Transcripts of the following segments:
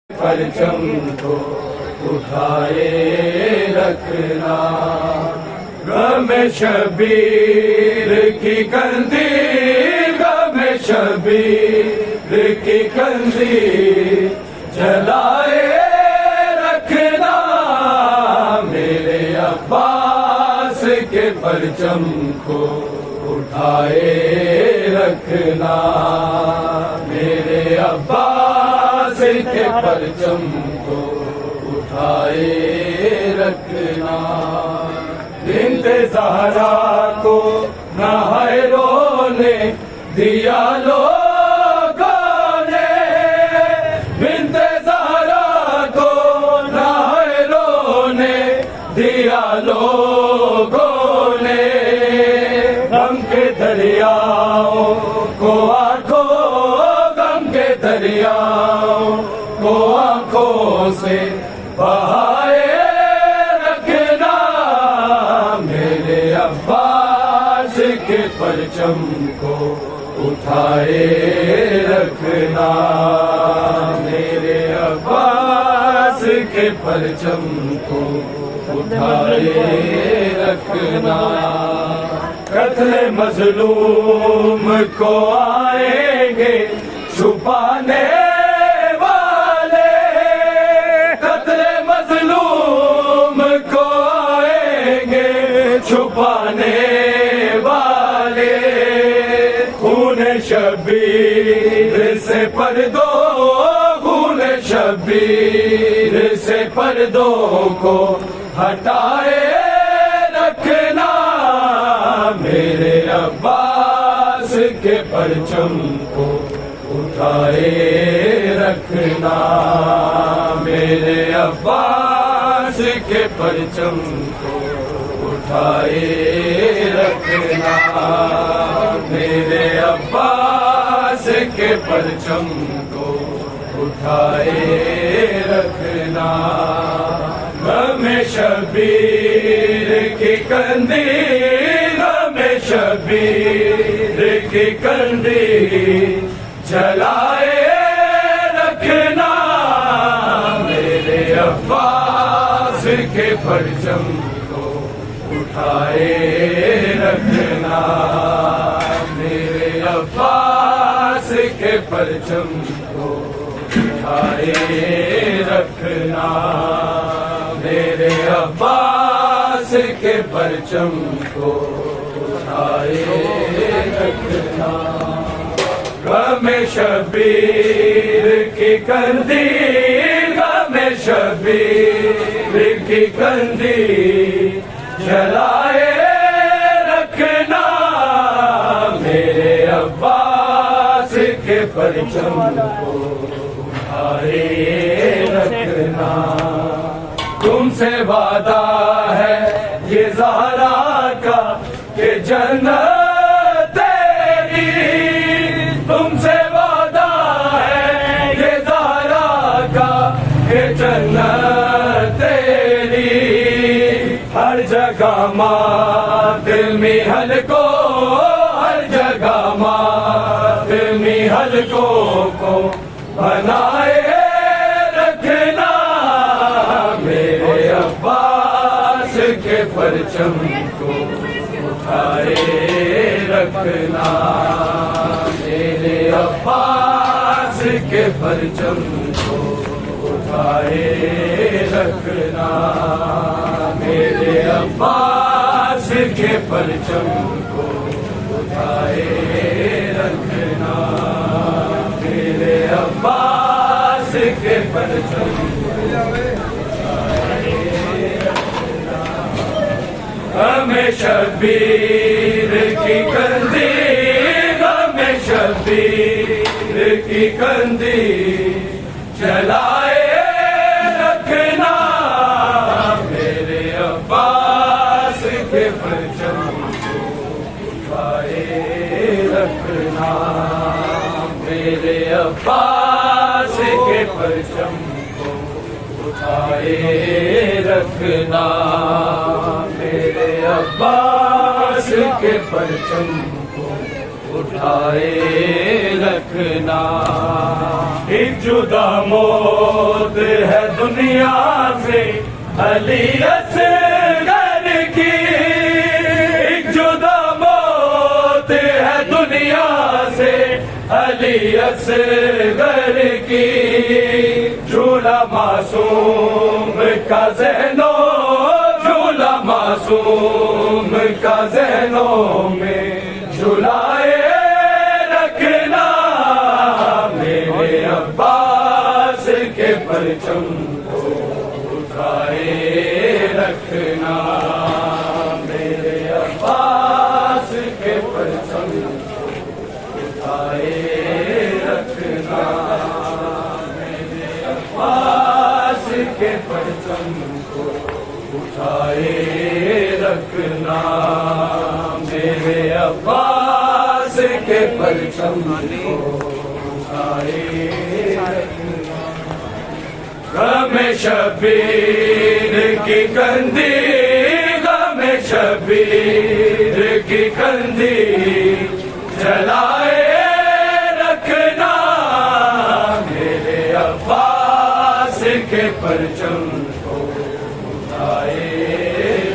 پرچم کو اٹھائے رکھنا، غم شبیر کی قندیل، غم شبیر کی قندیل جلائے رکھنا، میرے عباس کے پرچم کو اٹھائے رکھنا، میرے عباس کے پرچم کو اٹھائے رکھنا، بنت زہرا کو نہ ہے رونے دیا لوگوں نے، بنت زہرا کو نہ ہے رونے دیا لوگوں نے، غم کے دریاؤں کو غم کے دریاؤں کو آنکھوں سے بہائے رکھنا، میرے عباس کے پرچم کو اٹھائے رکھنا، میرے عباس کے پرچم کو اٹھائے رکھنا، قتل مظلوم کو آئیں گے چھپانے والے، قتل مظلوم کو آئیں گے چھپانے والے، خون شبیر سے پردوں، خون شبیر سے پردوں کو ہٹائے رکھنا، میرے عباس کے پرچم کو اٹھائے رکھنا، میرے عباس کے پرچم کو اٹھائے رکھنا، میرے عباس کے پرچم کو اٹھائے رکھنا، غم شبیر کی قندیل، غم شبیر کی قندیل جلائے رکھنا، میرے عباس کے پرچم کو اٹھائے رکھنا، میرے عباس کے پرچم کو اٹھائے رکھنا، میرے عباس کے پرچم کو اٹھائے رکھنا، غم شبیر کی قندیل، غم شبیر کی قندیل جلائے رکھنا، میرے عباس کے پرچم کو اٹھائے رکھنا، تم سے وعدہ ہے یہ زہرا کا کہ جنت تیری، تم سے وعدہ ہے یہ زہرا کا کہ جنت تیری، ہر جگہ ماتمی حلقوں، ہر جگہ ماتمی حلقوں کو بنائے رکھنا، میرے عباس کے پرچم کو اٹھائے رکھنا، میرے عباس کے پرچم کو اٹھائے رکھنا، میرے عباس کے پرچم کو اٹھائے رکھنا، میرے عباس کے پرچم غم شبیر کی قندیل، غم شبیر کی قندیل جلائے رکھنا، میرے عباس کے پرچم کو اٹھائے رکھنا، میرے عباس کے پرچم کو اٹھائے رکھنا، میرے عباس کے پرچم کو اٹھائے رکھنا. ایک جدا موت ہے دنیا سے علی اصغر کی. ایک جدا موت ہے دنیا سے علی اصغر کی. جھولا معصوم کا ذہنوں جھولا معصوم کا ذہنوں میں جھلائے رکھنا. میرے عباس کے پرچم کو اٹھائے رکھنا. میرے عباس کے پرچم کو اٹھائے رکھنا. میرے عباس کے پرچم کو اٹھائے رکھنا. میرے عباس کے پرچم کو اٹھائے رکھنا. غم شبیر کی کندی غم شبیر کی کندی جلائے رکھنا. میرے عباس کے پرچم کو اٹھائے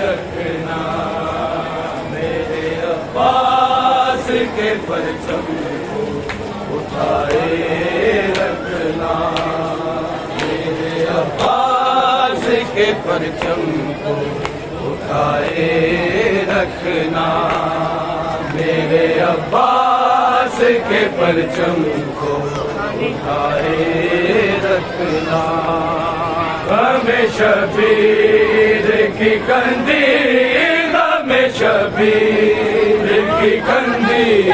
رکھنا. میرے عباس کے پرچم کو اٹھائے رکھنا. میرے عباس کے پرچم کو اٹھائے رکھنا. میرے عباس کے پرچم کو اٹھائے رکھنا. غم شبیر کی کندی غم شبیر کی کندی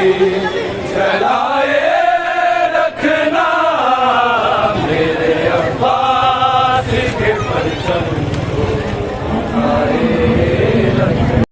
جلائے